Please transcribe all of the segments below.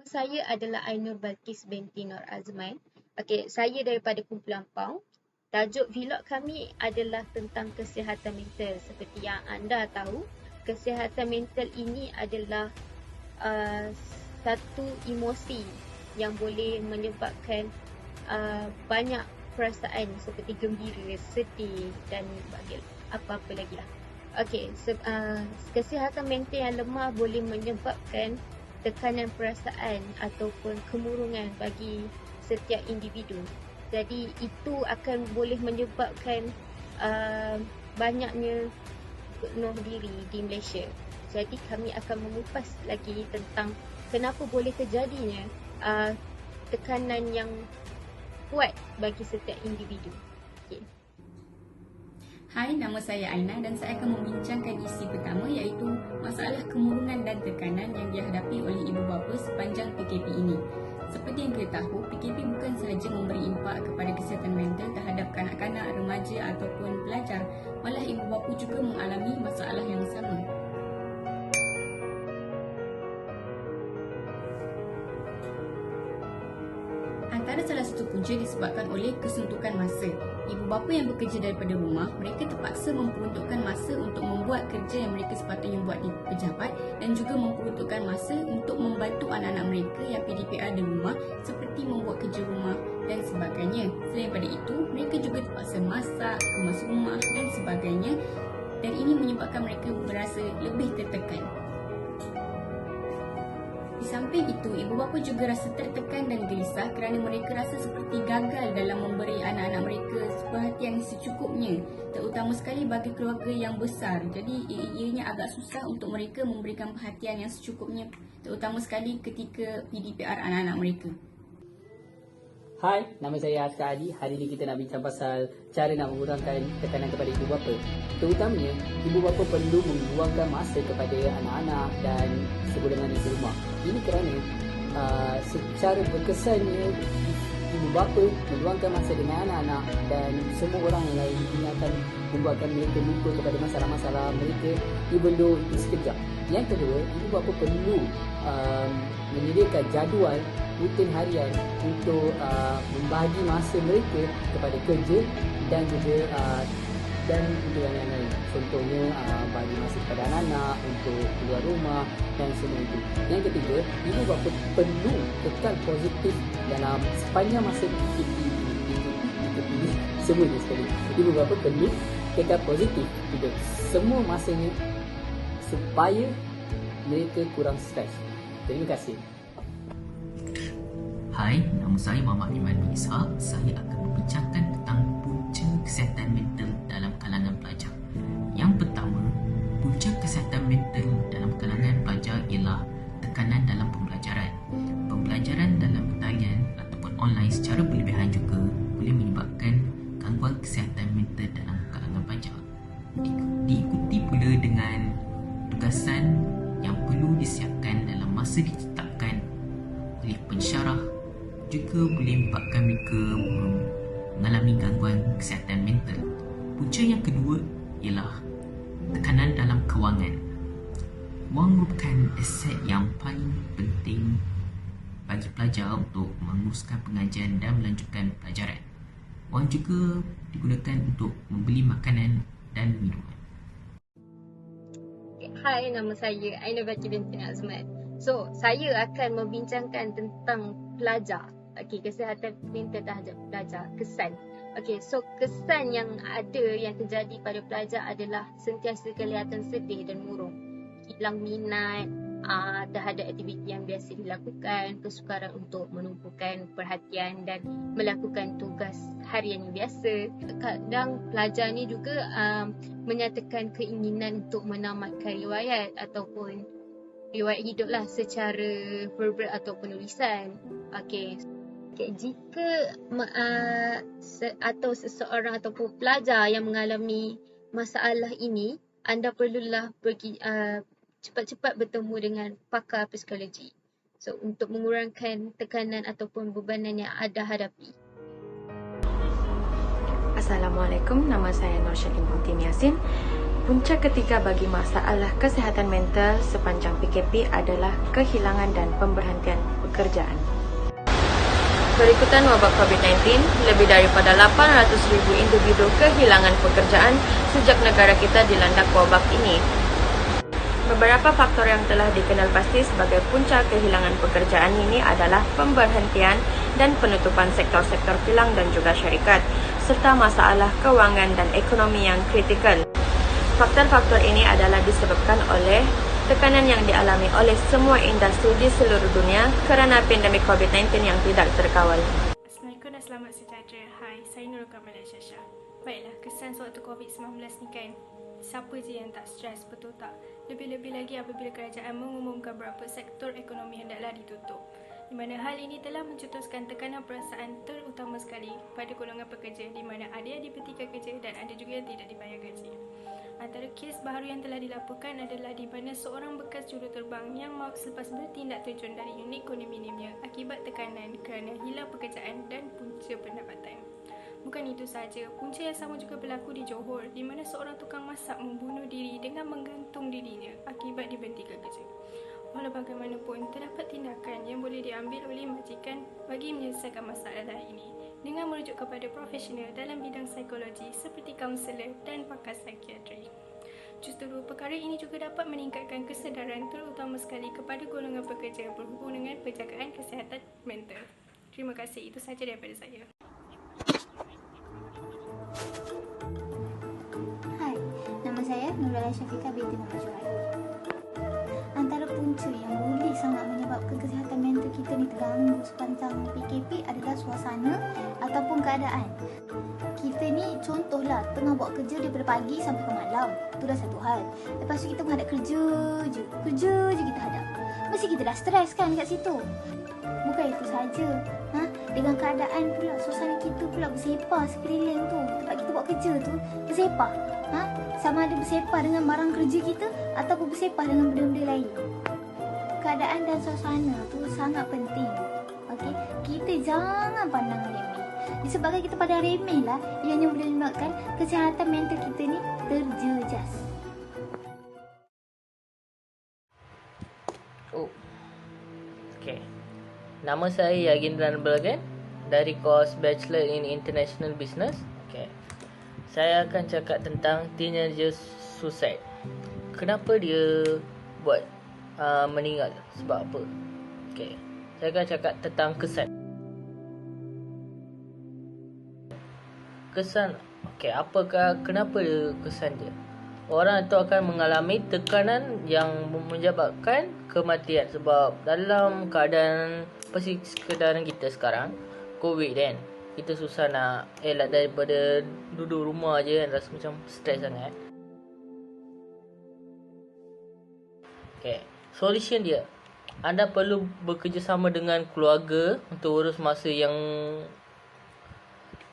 Saya adalah Ainur Balkis binti Nur Azman. Okey, saya daripada Kumpulan Pau. Tajuk vlog kami adalah tentang kesihatan mental. Seperti yang anda tahu, kesihatan mental ini adalah satu emosi yang boleh menyebabkan banyak perasaan seperti gembira, sedih dan apa-apa lagi lah. Okey, kesihatan mental yang lemah boleh menyebabkan tekanan perasaan ataupun kemurungan bagi setiap individu. Jadi itu akan boleh menyebabkan banyaknya bunuh diri di Malaysia. Jadi kami akan mengupas lagi tentang kenapa boleh terjadinya tekanan yang kuat bagi setiap individu. Okay. Hai, nama saya Aina dan saya akan membincangkan isi pertama iaitu masalah kemurungan dan tekanan yang dihadapi oleh ibu bapa sepanjang PKP ini. Seperti yang kita tahu, PKP bukan sahaja memberi impak kepada kesihatan mental terhadap kanak-kanak, remaja ataupun pelajar, malah ibu bapa juga mengalami masalah yang sama. Antara salah satu punca disebabkan oleh kesuntukan masa. Ibu bapa yang bekerja daripada rumah, mereka terpaksa memperuntukkan masa untuk membuat kerja yang mereka sepatutnya buat di pejabat dan juga memperuntukkan masa untuk membantu anak-anak mereka yang PDPR di rumah seperti membuat kerja rumah dan sebagainya. Selain daripada itu, mereka juga terpaksa masak, kemas rumah dan sebagainya dan ini menyebabkan mereka berasa lebih tertekan. Di samping itu, ibu bapa juga rasa tertekan dan gelisah kerana mereka rasa seperti gagal dalam memberi anak-anak mereka perhatian secukupnya, terutama sekali bagi keluarga yang besar. Jadi ianya agak susah untuk mereka memberikan perhatian yang secukupnya, terutama sekali ketika PDPR anak-anak mereka. Hai, nama saya Askar Adi. Hari ini kita nak bincang pasal cara nak mengurangkan tekanan kepada ibu bapa. Terutamanya, ibu bapa perlu meluangkan masa kepada anak-anak dan segolongan di rumah. Ini kerana secara berkesannya ibu bapa meluangkan masa dengan anak-anak dan semua orang yang lain ini akan membuatkan mereka lupa kepada masalah-masalah mereka even though itu sekejap. Yang kedua, ibu bapa perlu menyediakan jadual rutin harian untuk membahagi masa mereka kepada kerja dan juga yang lain. Contohnya bagi masa kepada anak-anak untuk keluar rumah dan semua itu. Yang ketiga, ibu bapa perlu kekal positif dalam sepanjang masa PKP ini. Semuanya sekali. Ibu bapa perlu kekal positif pada semua masanya supaya mereka kurang stres. Terima kasih. Hai, nama saya Muhammad Iman bin Ishaq. Saya akan membincangkan tentang punca kesihatan mental dalam kalangan pelajar. Yang pertama, punca kesihatan mental dalam kalangan pelajar ialah tekanan dalam pembelajaran. Pembelajaran dalam talian ataupun online secara berlebihan juga boleh menyebabkan gangguan kesihatan mental dalam kalangan pelajar. Diikuti pula dengan tugasan yang perlu disiapkan dalam masa ditetapkan oleh pensyarah juga boleh menyebabkan mereka mengalami gangguan kesihatan mental. Punca yang kedua ialah tekanan dalam kewangan. Wang merupakan aset yang paling penting bagi pelajar untuk menguruskan pengajian dan melanjutkan pelajaran. Wang juga digunakan untuk membeli makanan dan minuman. Hai, nama saya Ainur Balkis binti Nur Azman. So, saya akan membincangkan tentang pelajar. Okey, kesihatan mental terhadap pelajar, kesan. Okey, so kesan yang ada yang terjadi pada pelajar adalah sentiasa kelihatan sedih dan murung. Hilang minat terhadap aktiviti yang biasa dilakukan, kesukaran untuk menumpukan perhatian dan melakukan tugas harian yang biasa. Kadang pelajar ni juga menyatakan keinginan untuk menamatkan riwayat ataupun riwayat hidup lah secara verbal atau penulisan. Okey. Jika atau seseorang ataupun pelajar yang mengalami masalah ini, anda perlulah pergi cepat-cepat bertemu dengan pakar psikologi. So, untuk mengurangkan tekanan ataupun bebanan yang anda hadapi. Assalamualaikum, nama saya Norshahin Binti Yasin. Punca ketiga bagi masalah kesihatan mental sepanjang PKP adalah kehilangan dan pemberhentian pekerjaan. Berikutan wabak COVID-19, lebih daripada 800,000 individu kehilangan pekerjaan sejak negara kita dilanda wabak ini. Beberapa faktor yang telah dikenal pasti sebagai punca kehilangan pekerjaan ini adalah pemberhentian dan penutupan sektor-sektor kilang dan juga syarikat, serta masalah kewangan dan ekonomi yang kritikal. Faktor-faktor ini adalah disebabkan oleh tekanan yang dialami oleh semua industri di seluruh dunia kerana pandemik COVID-19 yang tidak terkawal. Assalamualaikum dan selamat sejahtera. Hai, saya Nurul Kamalah Syasha. Baiklah, kesan sewaktu COVID-19 ni kan, siapa je yang tak stres, betul tak? Lebih-lebih lagi apabila kerajaan mengumumkan beberapa sektor ekonomi hendaklah ditutup, di mana hal ini telah mencetuskan tekanan perasaan terutama sekali pada golongan pekerja, di mana ada yang diberhentikan kerja dan ada juga yang tidak dibayar gaji. Antara kes baharu yang telah dilaporkan adalah di mana seorang bekas juruterbang yang maut selepas bertindak terjun dari unit kondominiumnya akibat tekanan kerana hilang pekerjaan dan punca pendapatan. Bukan itu sahaja, punca yang sama juga berlaku di Johor, di mana seorang tukang masak membunuh diri dengan menggantung dirinya akibat diberhentikan kerja. Walau bagaimanapun, terdapat tindakan yang boleh diambil oleh majikan bagi menyelesaikan masalah ini dengan merujuk kepada profesional dalam bidang psikologi seperti kaunselor dan pakar psikiatri. Justru, perkara ini juga dapat meningkatkan kesedaran terutama sekali kepada golongan pekerja berhubung dengan penjagaan kesihatan mental. Terima kasih, itu sahaja daripada saya. Hai, nama saya Nurul Syafiqah binti Muhammad Syuaib. Antara punca yang boleh sangat menyebabkan kesihatan mental kita ni terganggu sepanjang PKP adalah suasana ataupun keadaan. Kita ni contohlah tengah buat kerja daripada pagi sampai ke malam. Itu dah satu hal. Lepas tu kita menghadap kerja je kita hadap. Mesti kita dah stres kan kat situ. Bukan itu saja. Dengan keadaan pula, suasana kita pula bersepah sekeliling tu. Tempat kita buat kerja tu bersepah. Sama ada bersepah dengan barang kerja kita ataupun bersepah dengan benda-benda lain. Keadaan dan suasana tu sangat penting. Okey, kita jangan pandang remeh. Disebabkan kita pandang remeh lah, ianya boleh menyebabkan kesihatan mental kita ni terjejas. Okay. Nama saya Yagindran Belgan dari kos Bachelor in International Business. Okay. Saya akan cakap tentang teenager suicide. Kenapa dia buat meninggal? Sebab apa? Okay. Saya akan cakap tentang kesan. Kesan. Okay, kenapa kesan dia? Orang itu akan mengalami tekanan yang menyebabkan kematian. Sebab dalam keadaan keadaan kita sekarang, COVID kan, kita susah nak elak daripada duduk rumah je kan, rasa macam stres sangat. Okay, solution dia, anda perlu bekerjasama dengan keluarga untuk urus masa yang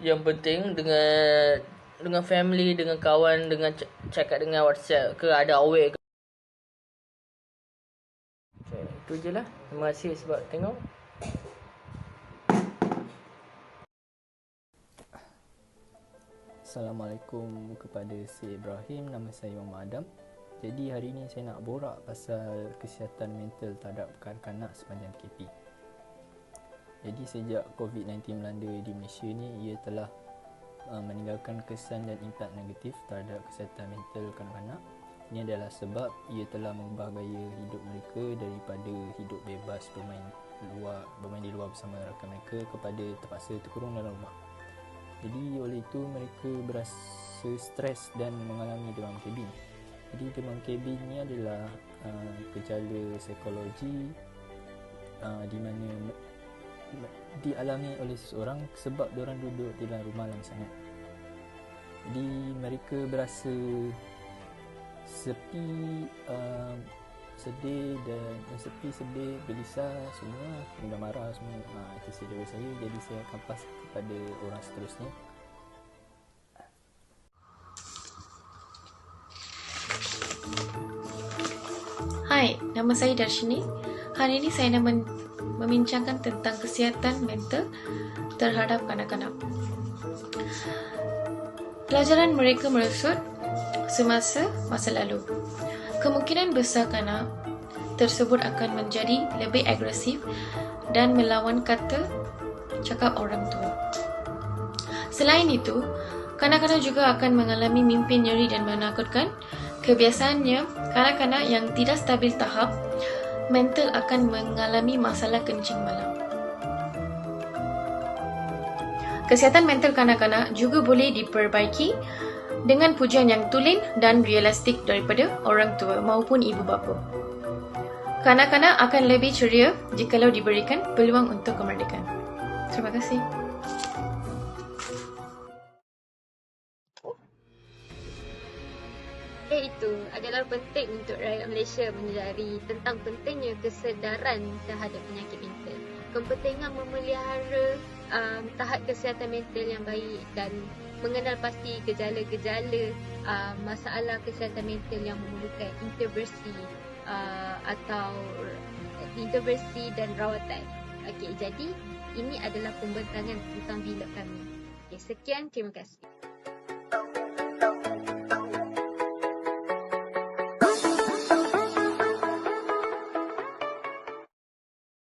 penting dengan family, dengan kawan, dengan cakap dengan WhatsApp ke, ada awake ke. Okay, itu je lah. Terima kasih sebab tengok. Assalamualaikum kepada si Ibrahim, nama saya Muhammad Adam. Jadi hari ini saya nak borak pasal kesihatan mental terhadap kanak-kanak sepanjang KP. Jadi sejak COVID-19 melanda di Malaysia ni, ia telah meninggalkan kesan dan impak negatif terhadap kesihatan mental kanak-kanak. Ini adalah sebab ia telah mengubah gaya hidup mereka daripada hidup bebas bermain di luar bersama rakan mereka kepada terpaksa terkurung dalam rumah. Jadi oleh itu mereka berasa stres dan mengalami demam kabin. Jadi demam kabin ni adalah gejala psikologi di mana dialami oleh seseorang sebab diorang duduk di dalam rumah lama sangat. Jadi mereka berasa sepi, sedih, gelisah semua, mudah marah semua. Itu saja dari saya. Jadi saya akan pas kepada orang seterusnya. Hai, nama saya Darshini. Hari ini saya nak membincangkan tentang kesihatan mental terhadap kanak-kanak. Pelajaran mereka merosot semasa masa lalu. Kemungkinan besar kanak tersebut akan menjadi lebih agresif dan melawan kata cakap orang tua. Selain itu, kanak-kanak juga akan mengalami mimpi nyeri dan menakutkan. Kebiasaannya, kanak-kanak yang tidak stabil tahap mental akan mengalami masalah kencing malam. Kesihatan mental kanak-kanak juga boleh diperbaiki dengan pujian yang tulen dan realistik daripada orang tua maupun ibu bapa. Kanak-kanak akan lebih ceria jikalau diberikan peluang untuk kemerdekaan. Terima kasih. Itu adalah penting untuk rakyat Malaysia menyedari tentang pentingnya kesedaran terhadap penyakit mental. Kepentingan memelihara tahap kesihatan mental yang baik dan mengenal pasti gejala-gejala masalah kesihatan mental yang memerlukan intervensi atau intervensi dan rawatan. Okey, jadi ini adalah pembentangan tentang bilik kami. Okey, sekian, terima kasih.